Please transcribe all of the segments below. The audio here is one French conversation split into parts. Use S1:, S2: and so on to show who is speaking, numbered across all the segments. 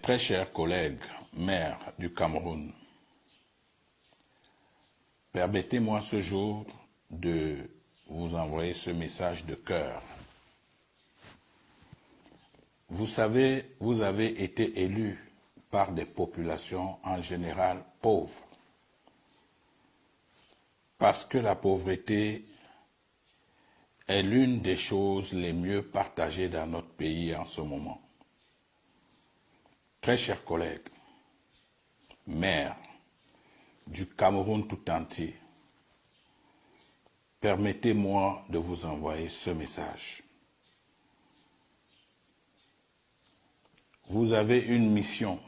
S1: très chers collègues, maires du Cameroun, permettez-moi ce jour de vous envoyer ce message de cœur. Vous savez, vous avez été élus par des populations en général pauvres, parce que la pauvreté est l'une des choses les mieux partagées dans notre pays en ce moment. Très chers collègues, maires du Cameroun tout entier, permettez-moi de vous envoyer ce message. Vous avez une mission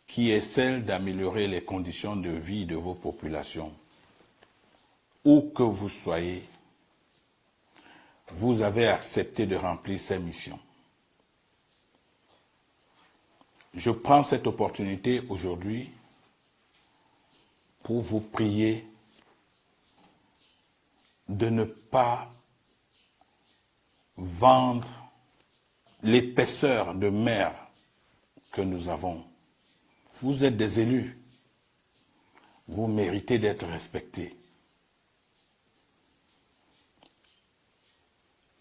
S1: qui est celle d'améliorer les conditions de vie de vos populations. Où que vous soyez, vous avez accepté de remplir ces missions. Je prends cette opportunité aujourd'hui pour vous prier de ne pas vendre l'épaisseur de mer que nous avons. Vous êtes des élus. Vous méritez d'être respectés.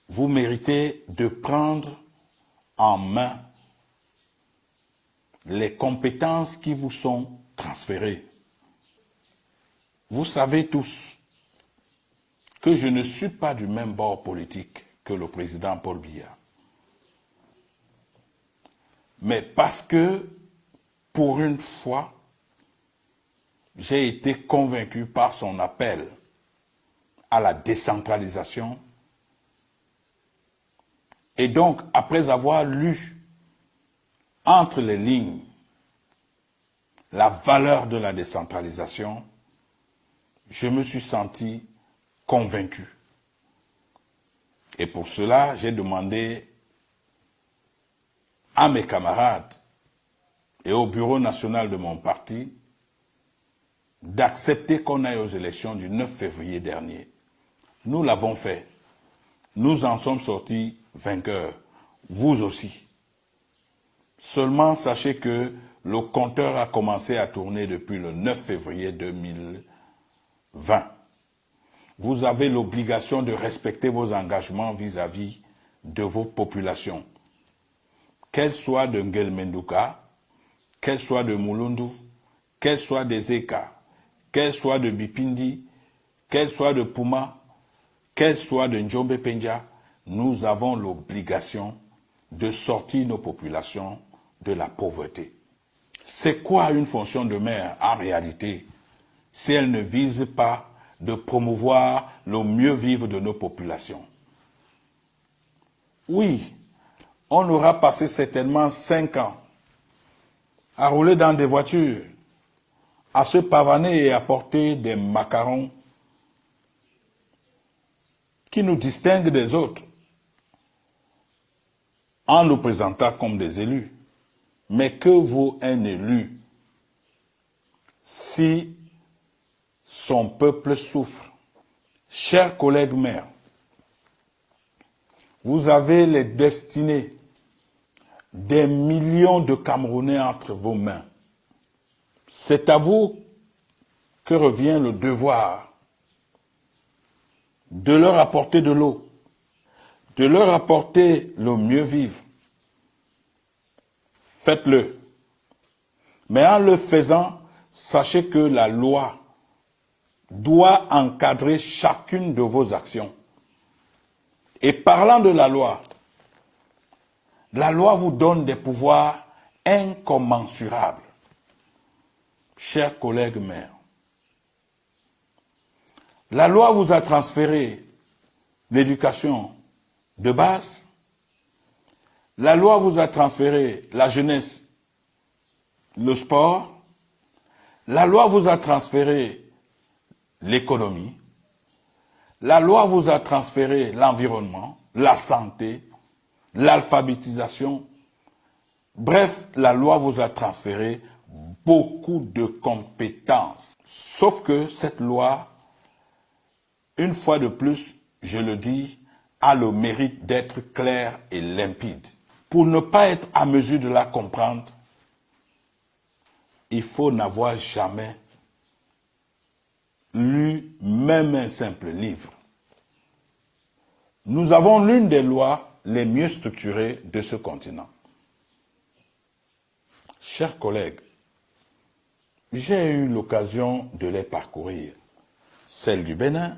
S1: Vous méritez de prendre en main les compétences qui vous sont transférées. Vous savez tous que je ne suis pas du même bord politique que le président Paul Biya. Mais parce que, pour une fois, j'ai été convaincu par son appel à la décentralisation. Et donc, après avoir lu entre les lignes la valeur de la décentralisation, je me suis senti convaincu. Et pour cela, j'ai demandé à mes camarades et au bureau national de mon parti d'accepter qu'on aille aux élections du 9 février dernier. Nous l'avons fait. Nous en sommes sortis vainqueurs. Vous aussi. Seulement, sachez que le compteur a commencé à tourner depuis le 9 février 2020. Vous avez l'obligation de respecter vos engagements vis-à-vis de vos populations. Qu'elles soient de Ngelmendouka, qu'elles soient de Mulundu, qu'elles soient des Eka, qu'elles soient de Bipindi, qu'elles soient de Puma, qu'elles soient de Njombe Penja, nous avons l'obligation de sortir nos populations de la pauvreté. C'est quoi une fonction de maire en réalité, si elle ne vise pas de promouvoir le mieux vivre de nos populations? Oui, on aura passé certainement 5 ans à rouler dans des voitures, à se pavaner et à porter des macarons qui nous distinguent des autres, en nous présentant comme des élus. Mais que vaut un élu si son peuple souffre? Chers collègues maires, vous avez les destinées des millions de Camerounais entre vos mains. C'est à vous que revient le devoir de leur apporter de l'eau, de leur apporter le mieux vivre. Faites-le. Mais en le faisant, sachez que la loi doit encadrer chacune de vos actions. Et parlant de la loi vous donne des pouvoirs incommensurables. Chers collègues maires, la loi vous a transféré l'éducation de base. La loi vous a transféré la jeunesse, le sport. La loi vous a transféré l'économie. La loi vous a transféré l'environnement, la santé, l'alphabétisation. Bref, la loi vous a transféré beaucoup de compétences. Sauf que cette loi, une fois de plus, je le dis, a le mérite d'être claire et limpide. pour ne pas être à mesure de la comprendre, il faut n'avoir jamais lu même un simple livre. Nous avons l'une des lois les mieux structurées de ce continent. Chers collègues, j'ai eu l'occasion de les parcourir. Celle du Bénin,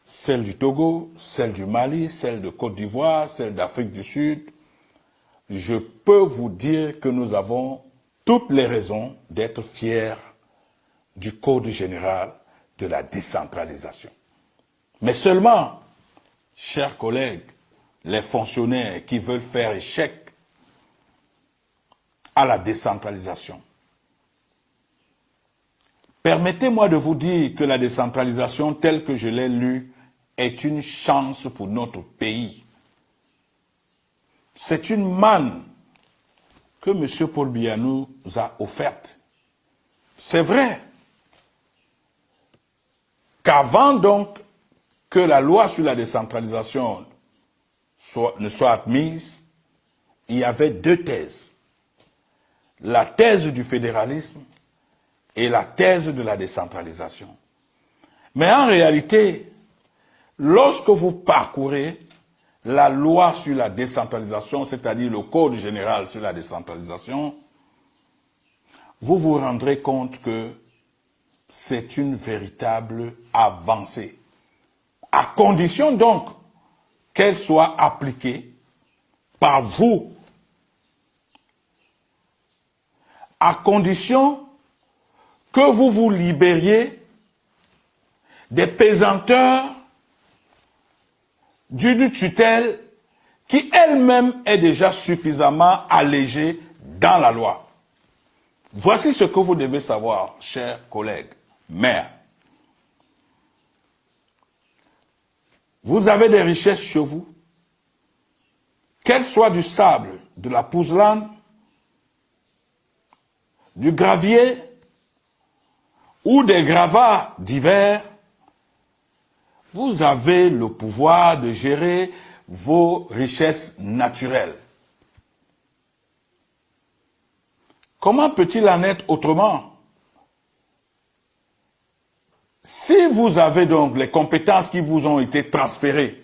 S1: celle du Togo, celle du Mali, celle de Côte d'Ivoire, celle d'Afrique du Sud. Je peux vous dire que nous avons toutes les raisons d'être fiers du Code général de la décentralisation. Mais seulement, chers collègues, les fonctionnaires qui veulent faire échec à la décentralisation. Permettez-moi de vous dire que la décentralisation telle que je l'ai lue est une chance pour notre pays. C'est une manne que M. Paul Biya nous a offerte. C'est vrai qu'avant donc que la loi sur la décentralisation ne soit admise, il y avait deux thèses. La thèse du fédéralisme et la thèse de la décentralisation. Mais en réalité, lorsque vous parcourez la loi sur la décentralisation, c'est-à-dire le Code général sur la décentralisation, vous vous rendrez compte que c'est une véritable avancée. À condition donc qu'elle soit appliquée par vous, à condition que vous vous libériez des pesanteurs d'une tutelle qui elle-même est déjà suffisamment allégée dans la loi. Voici ce que vous devez savoir, chers collègues maires. Vous avez des richesses chez vous, qu'elles soient du sable, de la pouzzlane, du gravier ou des gravats divers. Vous avez le pouvoir de gérer vos richesses naturelles. Comment peut-il en être autrement? Si vous avez donc les compétences qui vous ont été transférées,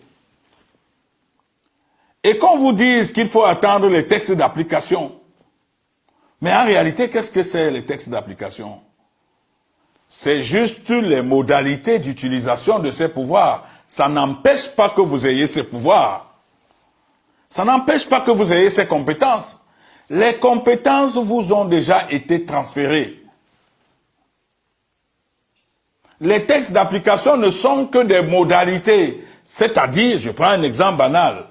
S1: et qu'on vous dise qu'il faut attendre les textes d'application, mais en réalité, qu'est-ce que c'est les textes d'application? C'est juste les modalités d'utilisation de ces pouvoirs. Ça n'empêche pas que vous ayez ces pouvoirs. Ça n'empêche pas que vous ayez ces compétences. Les compétences vous ont déjà été transférées. Les textes d'application ne sont que des modalités. C'est-à-dire, je prends un exemple banal.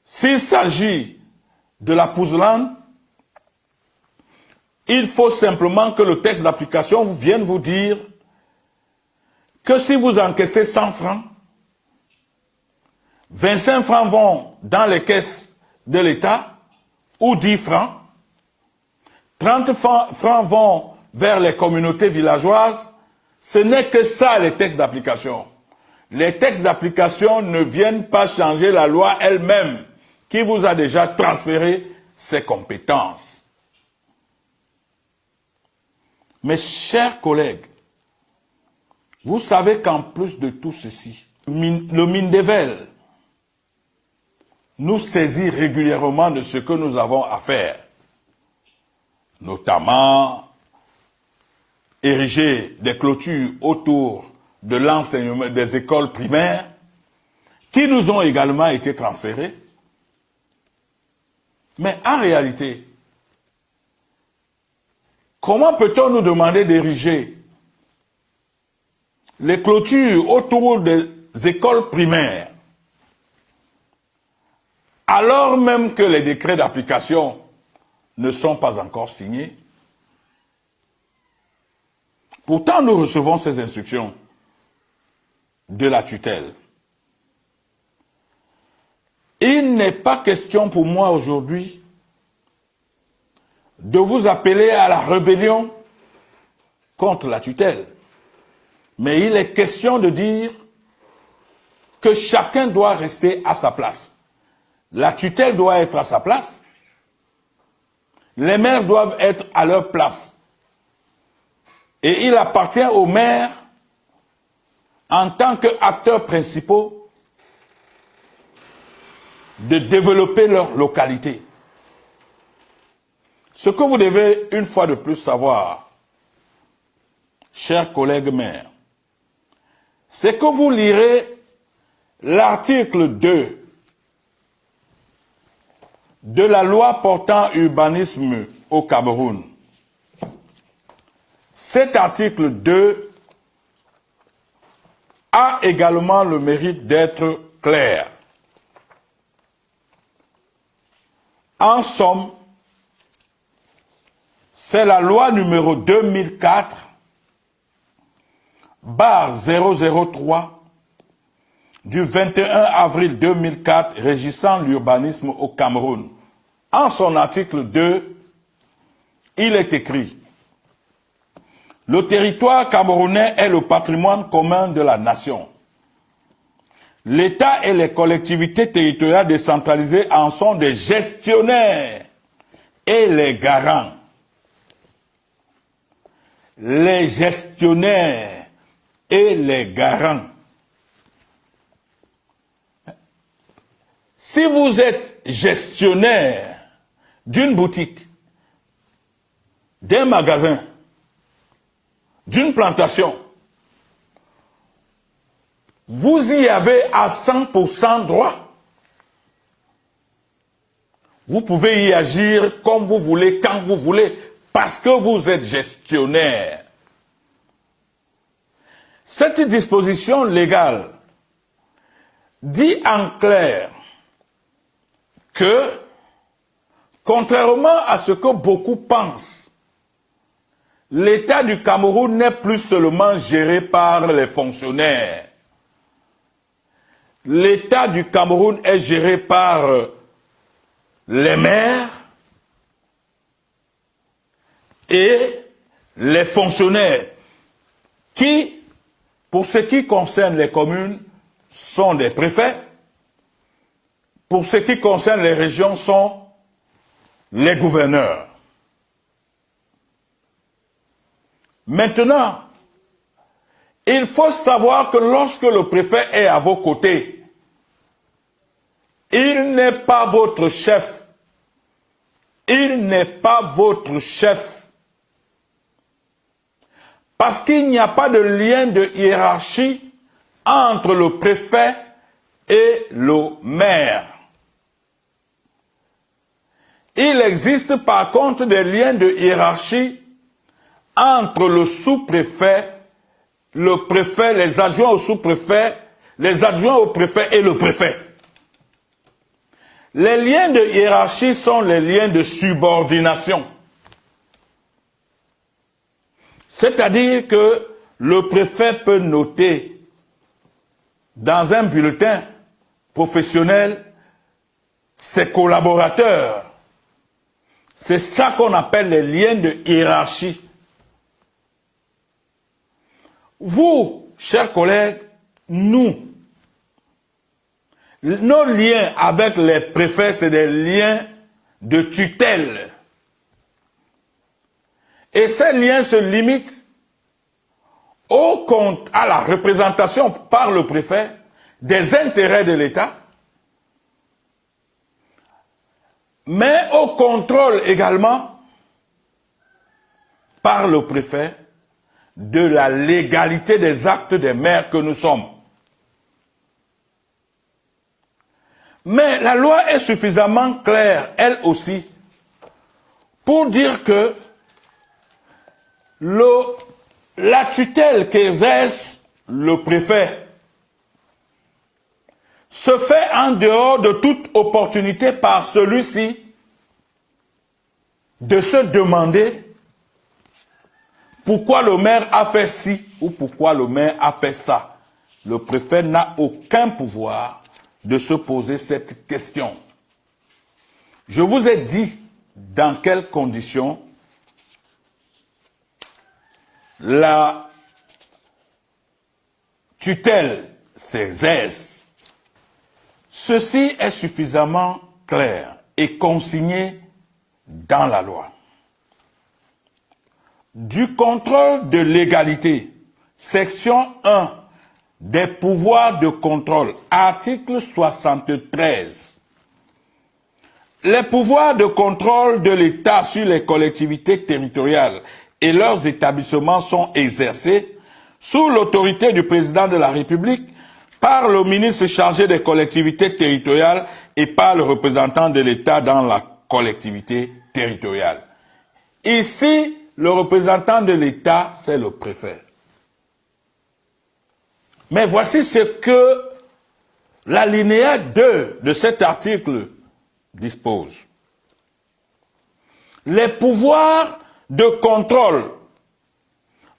S1: S'il s'agit de la pouzzlane, il faut simplement que le texte d'application vienne vous dire que si vous encaissez 100 francs, 25 francs vont dans les caisses de l'État, ou 10 francs, 30 francs vont vers les communautés villageoises. Ce n'est que ça les textes d'application. Les textes d'application ne viennent pas changer la loi elle-même, qui vous a déjà transféré ses compétences. Mes chers collègues, vous savez qu'en plus de tout ceci, le Mindevel nous saisit régulièrement de ce que nous avons à faire, notamment ériger des clôtures autour de l'enseignement des écoles primaires qui nous ont également été transférées. Mais en réalité, comment peut-on nous demander d'ériger les clôtures autour des écoles primaires alors même que les décrets d'application ne sont pas encore signés? Pourtant, nous recevons ces instructions de la tutelle. Il n'est pas question pour moi aujourd'hui de vous appeler à la rébellion contre la tutelle. Mais il est question de dire que chacun doit rester à sa place. La tutelle doit être à sa place. Les maires doivent être à leur place. Et il appartient aux maires, en tant qu'acteurs principaux, de développer leur localité. Ce que vous devez une fois de plus savoir, chers collègues maires, c'est que vous lirez l'article 2 de la loi portant urbanisme au Cameroun. Cet article 2 a également le mérite d'être clair. En somme, c'est la loi numéro 2004/003 du 21 avril 2004 régissant l'urbanisme au Cameroun. En son article 2, il est écrit: le territoire camerounais est le patrimoine commun de la nation. L'État et les collectivités territoriales décentralisées en sont des gestionnaires et les garants. Les gestionnaires et les garants. Si vous êtes gestionnaire d'une boutique, d'un magasin, d'une plantation, vous y avez à 100% droit. Vous pouvez y agir comme vous voulez, quand vous voulez, parce que vous êtes gestionnaire. Cette disposition légale dit en clair que, contrairement à ce que beaucoup pensent, l'État du Cameroun n'est plus seulement géré par les fonctionnaires. L'État du Cameroun est géré par les maires et les fonctionnaires qui, pour ce qui concerne les communes, sont des préfets. Pour ce qui concerne les régions, sont les gouverneurs. Maintenant, il faut savoir que lorsque le préfet est à vos côtés, il n'est pas votre chef. Il n'est pas votre chef. Parce qu'il n'y a pas de lien de hiérarchie entre le préfet et le maire. Il existe par contre des liens de hiérarchie entre le sous-préfet, le préfet, les adjoints au sous-préfet, les adjoints au préfet et le préfet. Les liens de hiérarchie sont les liens de subordination. C'est-à-dire que le préfet peut noter dans un bulletin professionnel ses collaborateurs. C'est ça qu'on appelle les liens de hiérarchie. Vous, chers collègues, nos liens avec les préfets, c'est des liens de tutelle. Et ces liens se limitent à la représentation par le préfet des intérêts de l'État, mais au contrôle également par le préfet de la légalité des actes des maires que nous sommes. Mais la loi est suffisamment claire, elle aussi, pour dire que la tutelle qu'exerce le préfet se fait en dehors de toute opportunité par celui-ci de se demander pourquoi le maire a fait ci ou pourquoi le maire a fait ça. Le préfet n'a aucun pouvoir de se poser cette question. Je vous ai dit dans quelles conditions la tutelle s'exerce Ceci est suffisamment clair et consigné dans la loi. Du contrôle de légalité, section 1 des pouvoirs de contrôle, article 73. Les pouvoirs de contrôle de l'État sur les collectivités territoriales et leurs établissements sont exercés sous l'autorité du président de la République, par le ministre chargé des collectivités territoriales et par le représentant de l'État dans la collectivité territoriale. Ici, le représentant de l'État, c'est le préfet. Mais voici ce que l'alinéa 2 de cet article dispose. Les pouvoirs de contrôle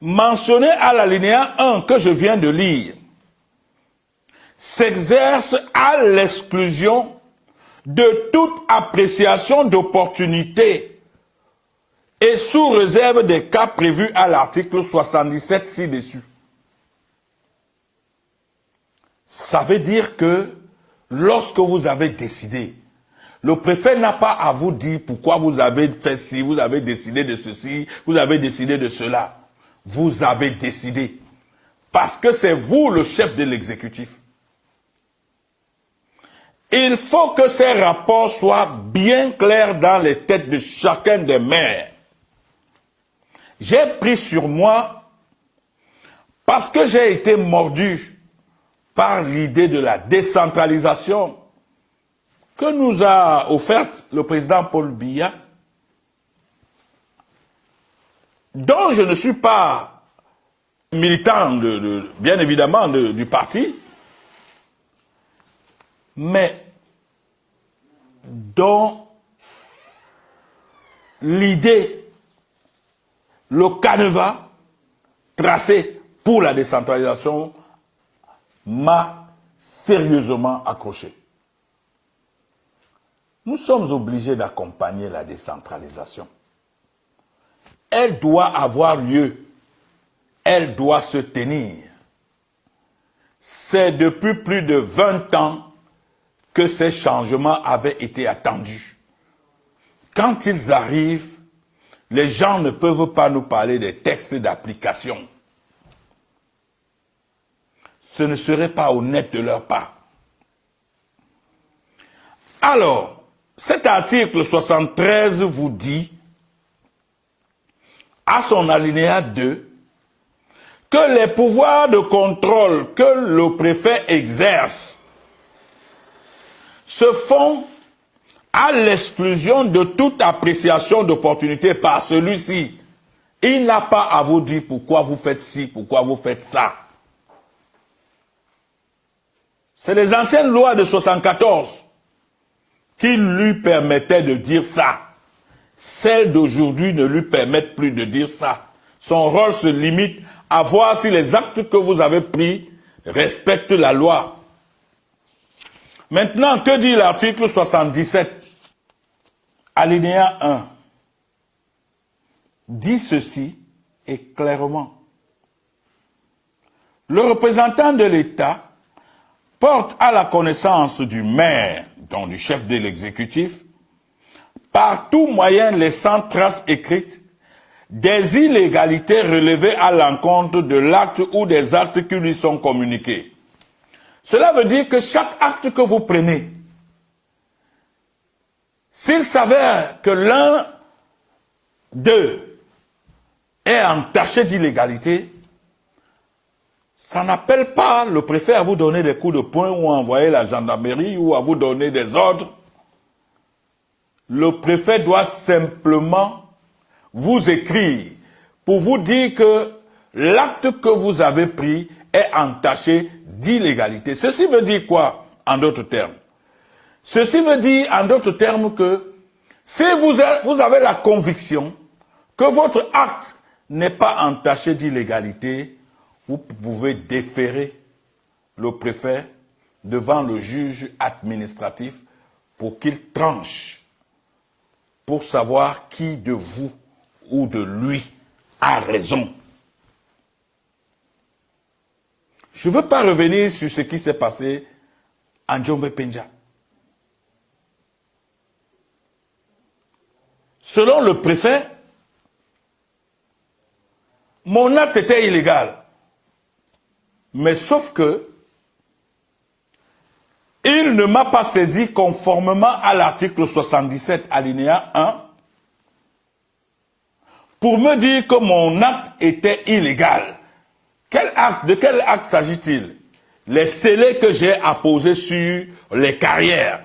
S1: mentionnés à l'alinéa 1 que je viens de lire s'exercent à l'exclusion de toute appréciation d'opportunité et sous réserve des cas prévus à l'article 77 ci-dessus. Ça veut dire que lorsque vous avez décidé, le préfet n'a pas à vous dire pourquoi vous avez fait ci, vous avez décidé de ceci, vous avez décidé de cela. Vous avez décidé. Parce que c'est vous le chef de l'exécutif. Il faut que ces rapports soient bien clairs dans les têtes de chacun des maires. J'ai pris sur moi, parce que j'ai été mordu par l'idée de la décentralisation que nous a offerte le président Paul Biya, dont je ne suis pas militant, bien évidemment, du parti, mais dont l'idée, le canevas tracé pour la décentralisation m'a sérieusement accroché. Nous sommes obligés d'accompagner la décentralisation. Elle doit avoir lieu, elle doit se tenir. C'est depuis plus de 20 ans que ces changements avaient été attendus. Quand ils arrivent, les gens ne peuvent pas nous parler des textes d'application. Ce ne serait pas honnête de leur part. Alors, cet article 73 vous dit, à son alinéa 2, que les pouvoirs de contrôle que le préfet exerce se font à l'exclusion de toute appréciation d'opportunité par celui-ci. Il n'a pas à vous dire pourquoi vous faites ci, pourquoi vous faites ça. C'est les anciennes lois de 74 qui lui permettaient de dire ça. Celles d'aujourd'hui ne lui permettent plus de dire ça. Son rôle se limite à voir si les actes que vous avez pris respectent la loi. Maintenant, que dit l'article 77, alinéa 1? Dit ceci et clairement. Le représentant de l'État porte à la connaissance du maire, donc du chef de l'exécutif, par tout moyen laissant trace écrite des illégalités relevées à l'encontre de l'acte ou des actes qui lui sont communiqués. Cela veut dire que chaque acte que vous prenez, s'il s'avère que l'un d'eux est entaché d'illégalité, ça n'appelle pas le préfet à vous donner des coups de poing ou à envoyer la gendarmerie ou à vous donner des ordres. Le préfet doit simplement vous écrire pour vous dire que l'acte que vous avez pris est entaché d'illégalité. Ceci veut dire quoi, en d'autres termes? Ceci veut dire, en d'autres termes, que si vous avez la conviction que votre acte n'est pas entaché d'illégalité, vous pouvez déférer le préfet devant le juge administratif pour qu'il tranche, pour savoir qui de vous ou de lui a raison. Je ne veux pas revenir sur ce qui s'est passé en Djombe Penja. Selon le préfet, mon acte était illégal. Mais sauf que il ne m'a pas saisi conformément à l'article 77 alinéa 1 pour me dire que mon acte était illégal. De quel acte s'agit-il? Les scellés que j'ai apposés sur les carrières.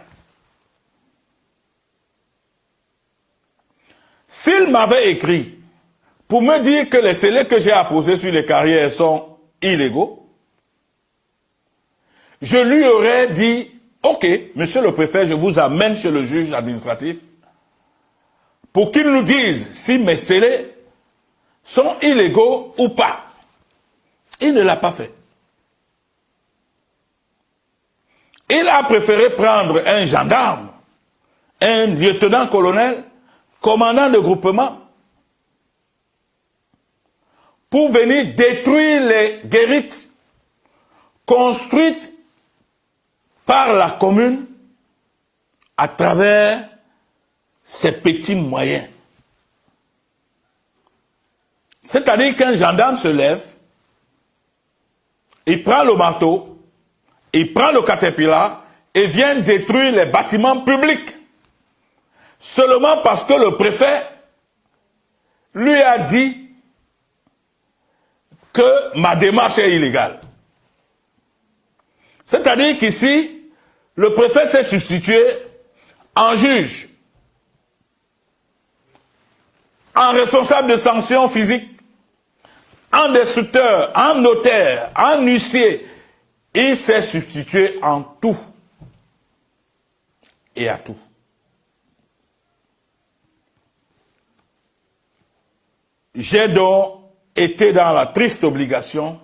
S1: S'il m'avait écrit pour me dire que les scellés que j'ai apposés sur les carrières sont illégaux, je lui aurais dit, ok, monsieur le préfet, je vous amène chez le juge administratif pour qu'il nous dise si mes scellés sont illégaux ou pas. Il ne l'a pas fait. Il a préféré prendre un gendarme, un lieutenant-colonel, commandant de groupement, pour venir détruire les guérites construites par la commune à travers ses petits moyens. C'est-à-dire qu'un gendarme se lève, il prend le marteau, il prend le caterpillar et vient détruire les bâtiments publics. Seulement parce que le préfet lui a dit que ma démarche est illégale. C'est-à-dire qu'ici, le préfet s'est substitué en juge, en responsable de sanctions physiques, en destructeur, en notaire, en huissier. Il s'est substitué en tout et à tout. J'ai donc été dans la triste obligation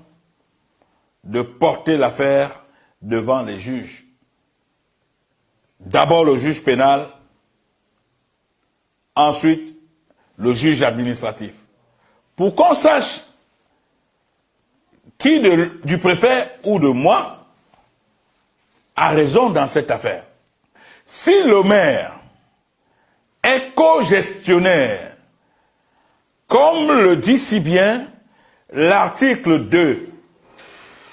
S1: de porter l'affaire devant les juges. D'abord le juge pénal, ensuite le juge administratif. Pour qu'on sache qui du préfet ou de moi a raison dans cette affaire. Si le maire est co-gestionnaire, comme le dit si bien l'article 2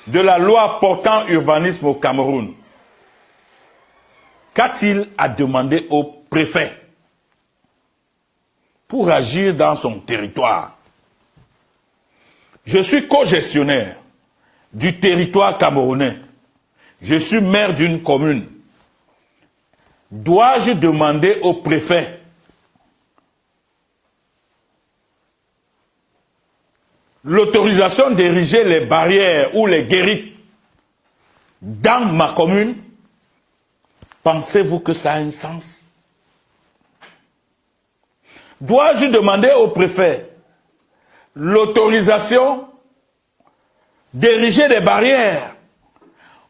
S1: de la loi portant urbanisme au Cameroun, qu'a-t-il à demander au préfet pour agir dans son territoire? Je suis co-gestionnaire du territoire camerounais. Je suis maire d'une commune. Dois-je demander au préfet l'autorisation d'ériger les barrières ou les guérites dans ma commune? Pensez-vous que ça a un sens? Dois-je demander au préfet l'autorisation d'ériger des barrières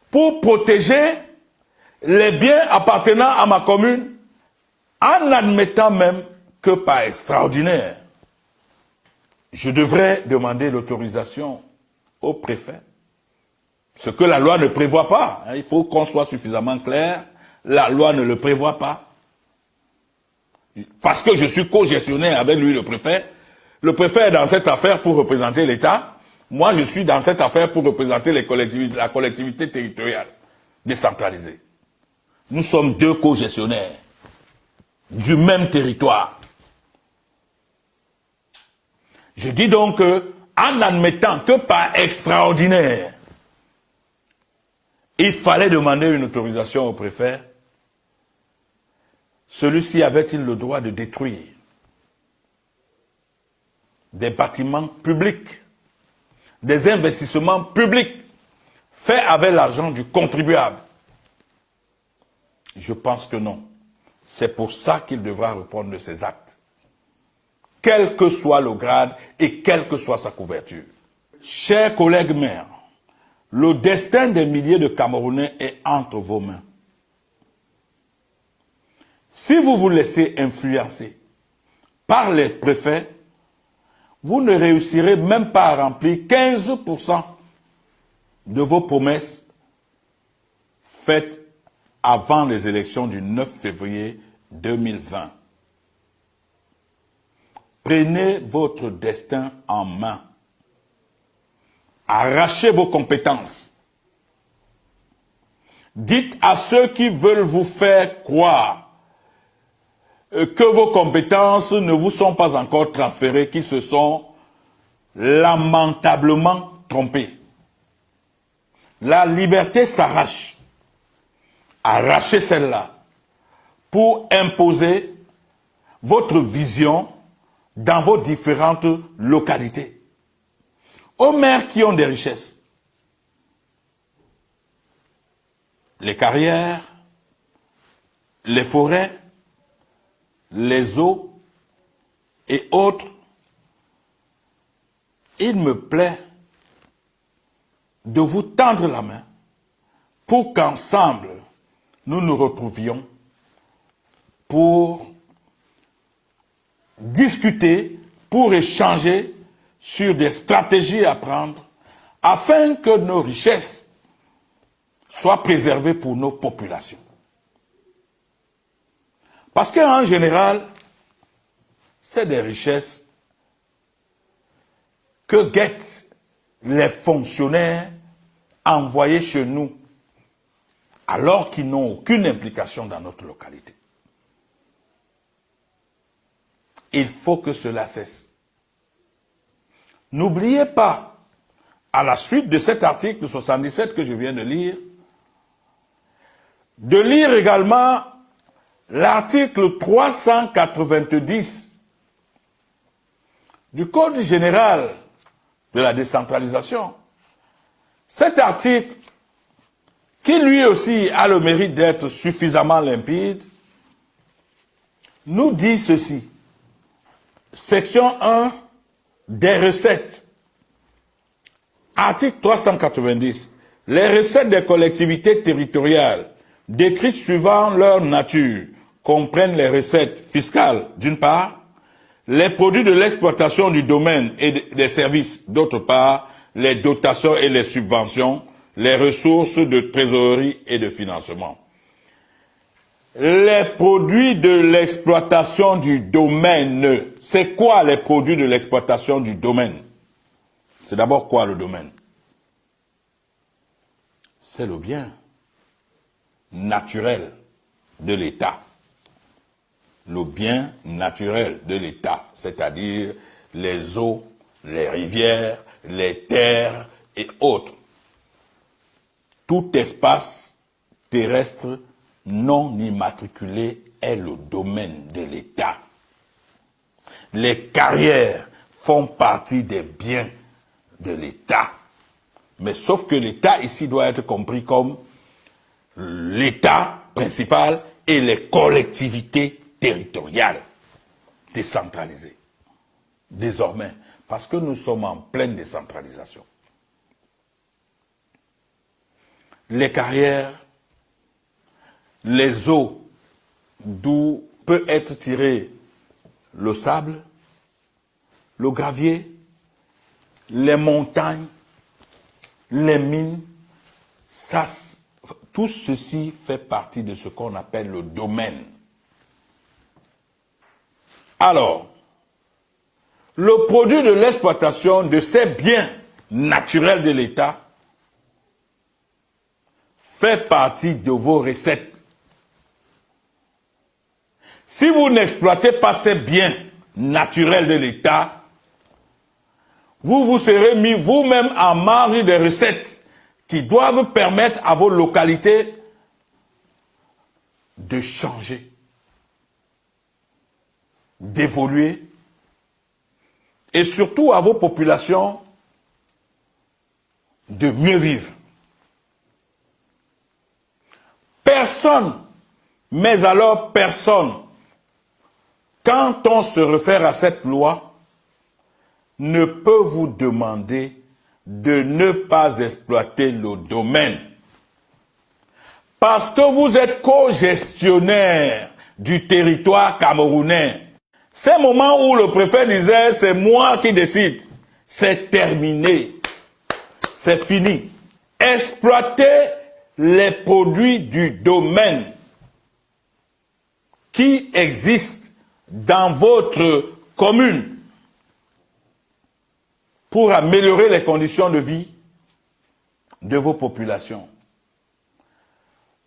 S1: pour protéger les biens appartenant à ma commune, en admettant même que par extraordinaire, je devrais demander l'autorisation au préfet? Ce que la loi ne prévoit pas. Il faut qu'on soit suffisamment clair. La loi ne le prévoit pas. Parce que je suis co-gestionnaire avec lui, le préfet. Le préfet est dans cette affaire pour représenter l'État. Moi, je suis dans cette affaire pour représenter la collectivité territoriale décentralisée. Nous sommes deux co-gestionnaires du même territoire. Je dis donc que, en admettant que par extraordinaire, il fallait demander une autorisation au préfet, celui-ci avait-il le droit de détruire des bâtiments publics, des investissements publics faits avec l'argent du contribuable? Je pense que non. C'est pour ça qu'il devra répondre de ses actes, quel que soit le grade et quelle que soit sa couverture. Chers collègues maires, le destin des milliers de Camerounais est entre vos mains. Si vous vous laissez influencer par les préfets, vous ne réussirez même pas à remplir 15% de vos promesses faites avant les élections du 9 février 2020. Prenez votre destin en main. Arrachez vos compétences. Dites à ceux qui veulent vous faire croire que vos compétences ne vous sont pas encore transférées, qu'ils se sont lamentablement trompés. La liberté s'arrache. Arrachez celle-là pour imposer votre vision dans vos différentes localités. Aux maires qui ont des richesses, les carrières, les forêts, les eaux et autres, il me plaît de vous tendre la main pour qu'ensemble, nous nous retrouvions pour discuter, pour échanger sur des stratégies à prendre afin que nos richesses soient préservées pour nos populations. Parce qu'en général, c'est des richesses que guettent les fonctionnaires envoyés chez nous alors qu'ils n'ont aucune implication dans notre localité. Il faut que cela cesse. N'oubliez pas, à la suite de cet article 77 que je viens de lire également l'article 390 du Code général de la décentralisation. Cet article, qui lui aussi a le mérite d'être suffisamment limpide, nous dit ceci. Section 1 des recettes. Article 390. Les recettes des collectivités territoriales, décrites suivant leur nature, comprennent les recettes fiscales, d'une part, les produits de l'exploitation du domaine et des services, d'autre part, les dotations et les subventions, les ressources de trésorerie et de financement. Les produits de l'exploitation du domaine. C'est quoi les produits de l'exploitation du domaine? C'est d'abord quoi le domaine? C'est le bien naturel de l'État. Le bien naturel de l'État, c'est-à-dire les eaux, les rivières, les terres et autres. Tout espace terrestre non immatriculé est le domaine de l'État. Les carrières font partie des biens de l'État. Mais sauf que l'État ici doit être compris comme l'État principal et les collectivités territoriales décentralisées. Désormais, parce que nous sommes en pleine décentralisation. Les carrières, les eaux d'où peut être tiré le sable, le gravier, les montagnes, les mines, tout ceci fait partie de ce qu'on appelle le domaine. Alors, le produit de l'exploitation de ces biens naturels de l'État fait partie de vos recettes. Si vous n'exploitez pas ces biens naturels de l'État, vous vous serez mis vous-même en marge des recettes qui doivent permettre à vos localités de changer, d'évoluer, et surtout à vos populations de mieux vivre. Personne, mais alors personne, quand on se réfère à cette loi, ne peut vous demander de ne pas exploiter le domaine. Parce que vous êtes co-gestionnaire du territoire camerounais. Ces moments où le préfet disait « c'est moi qui décide », c'est terminé, c'est fini. Exploitez les produits du domaine qui existent dans votre commune pour améliorer les conditions de vie de vos populations.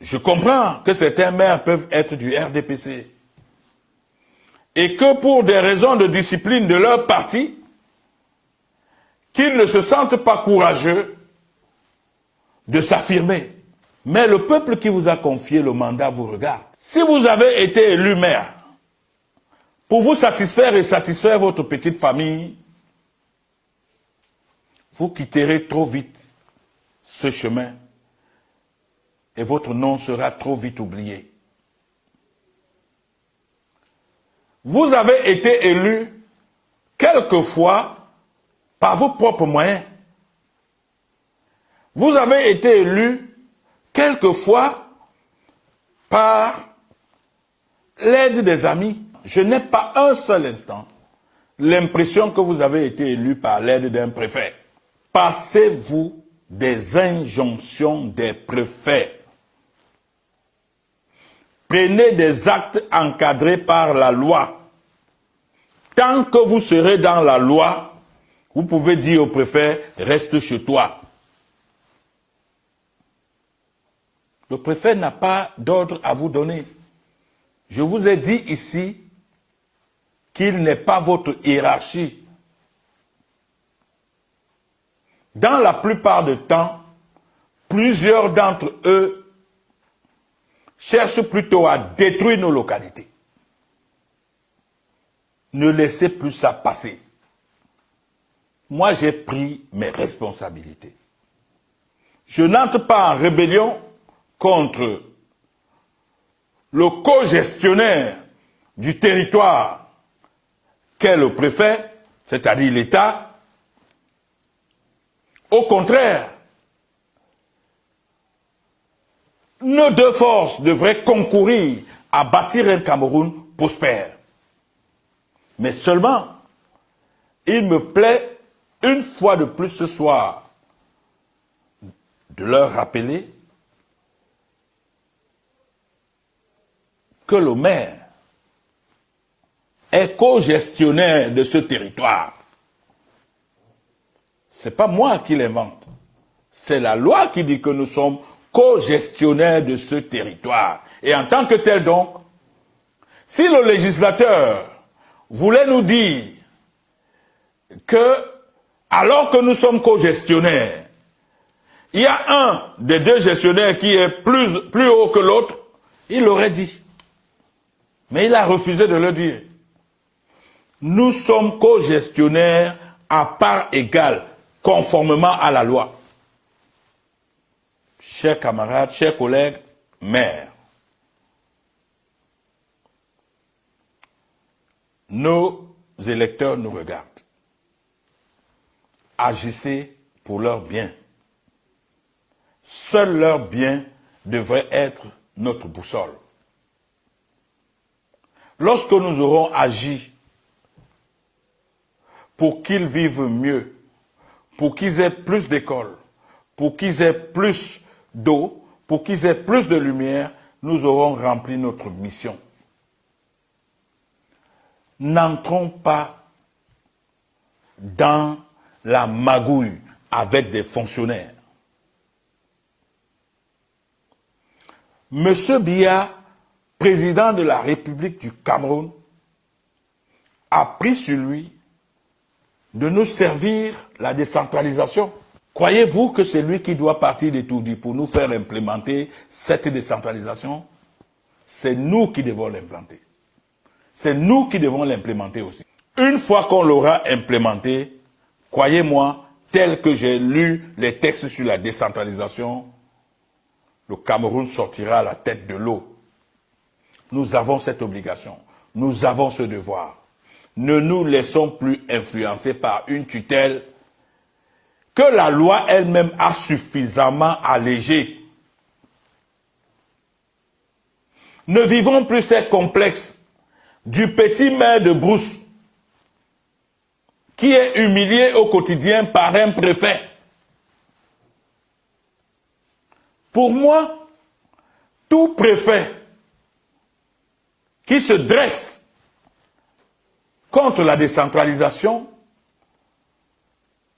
S1: Je comprends que certains maires peuvent être du RDPC et que pour des raisons de discipline de leur parti, qu'ils ne se sentent pas courageux de s'affirmer. Mais le peuple qui vous a confié le mandat vous regarde. Si vous avez été élu maire, pour vous satisfaire et satisfaire votre petite famille, vous quitterez trop vite ce chemin et votre nom sera trop vite oublié. Vous avez été élu quelquefois par vos propres moyens. Vous avez été élu quelquefois par l'aide des amis. Je n'ai pas un seul instant l'impression que vous avez été élu par l'aide d'un préfet. Passez-vous des injonctions des préfets. Prenez des actes encadrés par la loi. Tant que vous serez dans la loi, vous pouvez dire au préfet, reste chez toi. Le préfet n'a pas d'ordre à vous donner. Je vous ai dit ici qu'il n'est pas votre hiérarchie. Dans la plupart du temps, plusieurs d'entre eux cherchent plutôt à détruire nos localités. Ne laissez plus ça passer. Moi, j'ai pris mes responsabilités. Je n'entre pas en rébellion contre le co-gestionnaire du territoire qu'est le préfet, c'est-à-dire l'État. Au contraire, nos deux forces devraient concourir à bâtir un Cameroun prospère. Mais seulement, il me plaît, une fois de plus ce soir, de leur rappeler que le maire est co-gestionnaire de ce territoire. Ce n'est pas moi qui l'invente. C'est la loi qui dit que nous sommes co-gestionnaires de ce territoire. Et en tant que tel donc, si le législateur voulait nous dire que, alors que nous sommes co-gestionnaires, il y a un des deux gestionnaires qui est plus haut que l'autre, il l'aurait dit. Mais il a refusé de le dire. Nous sommes co-gestionnaires à part égale, conformément à la loi. Chers camarades, chers collègues, maires, nos électeurs nous regardent. Agissez pour leur bien. Seul leur bien devrait être notre boussole. Lorsque nous aurons agi pour qu'ils vivent mieux, pour qu'ils aient plus d'écoles, pour qu'ils aient plus d'eau, pour qu'ils aient plus de lumière, nous aurons rempli notre mission. N'entrons pas dans la magouille avec des fonctionnaires. Monsieur Biya, président de la République du Cameroun, a pris sur lui de nous servir la décentralisation. Croyez-vous que c'est lui qui doit partir de Toudi pour nous faire implémenter cette décentralisation? C'est nous qui devons l'implanter. C'est nous qui devons l'implémenter aussi. Une fois qu'on l'aura implémenté, croyez-moi, tel que j'ai lu les textes sur la décentralisation, le Cameroun sortira à la tête de l'eau. Nous avons cette obligation. Nous avons ce devoir. Ne nous laissons plus influencer par une tutelle que la loi elle-même a suffisamment allégée. Ne vivons plus ces complexes du petit maire de brousse qui est humilié au quotidien par un préfet. Pour moi, tout préfet qui se dresse contre la décentralisation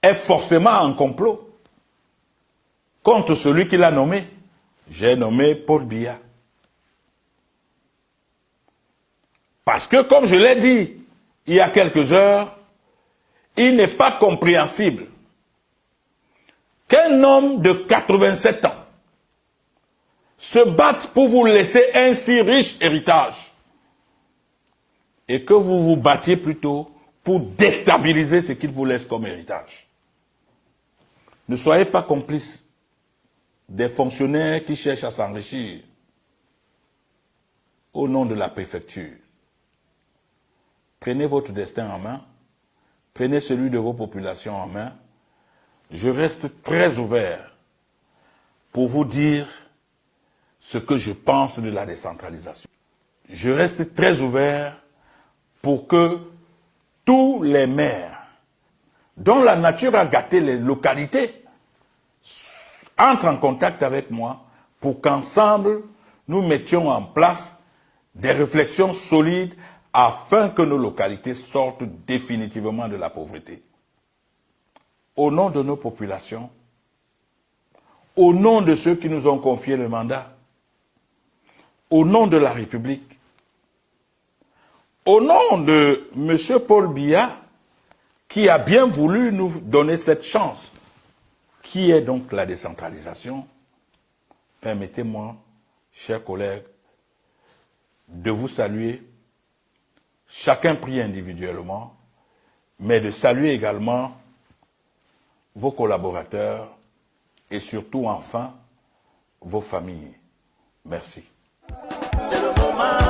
S1: est forcément en complot contre celui qui l'a nommé. J'ai nommé Paul Biya. Parce que, comme je l'ai dit il y a quelques heures, il n'est pas compréhensible qu'un homme de 87 ans se batte pour vous laisser un si riche héritage et que vous vous battiez plutôt pour déstabiliser ce qu'il vous laisse comme héritage. Ne soyez pas complices des fonctionnaires qui cherchent à s'enrichir au nom de la préfecture. Prenez votre destin en main, prenez celui de vos populations en main. Je reste très ouvert pour vous dire ce que je pense de la décentralisation. Je reste très ouvert pour que tous les maires dont la nature a gâté les localités entrent en contact avec moi pour qu'ensemble nous mettions en place des réflexions solides afin que nos localités sortent définitivement de la pauvreté. Au nom de nos populations, au nom de ceux qui nous ont confié le mandat, au nom de la République, au nom de M. Paul Biya, qui a bien voulu nous donner cette chance, qui est donc la décentralisation, permettez-moi, chers collègues, de vous saluer, chacun prie individuellement, mais de saluer également vos collaborateurs et surtout, enfin, vos familles. Merci. C'est le moment.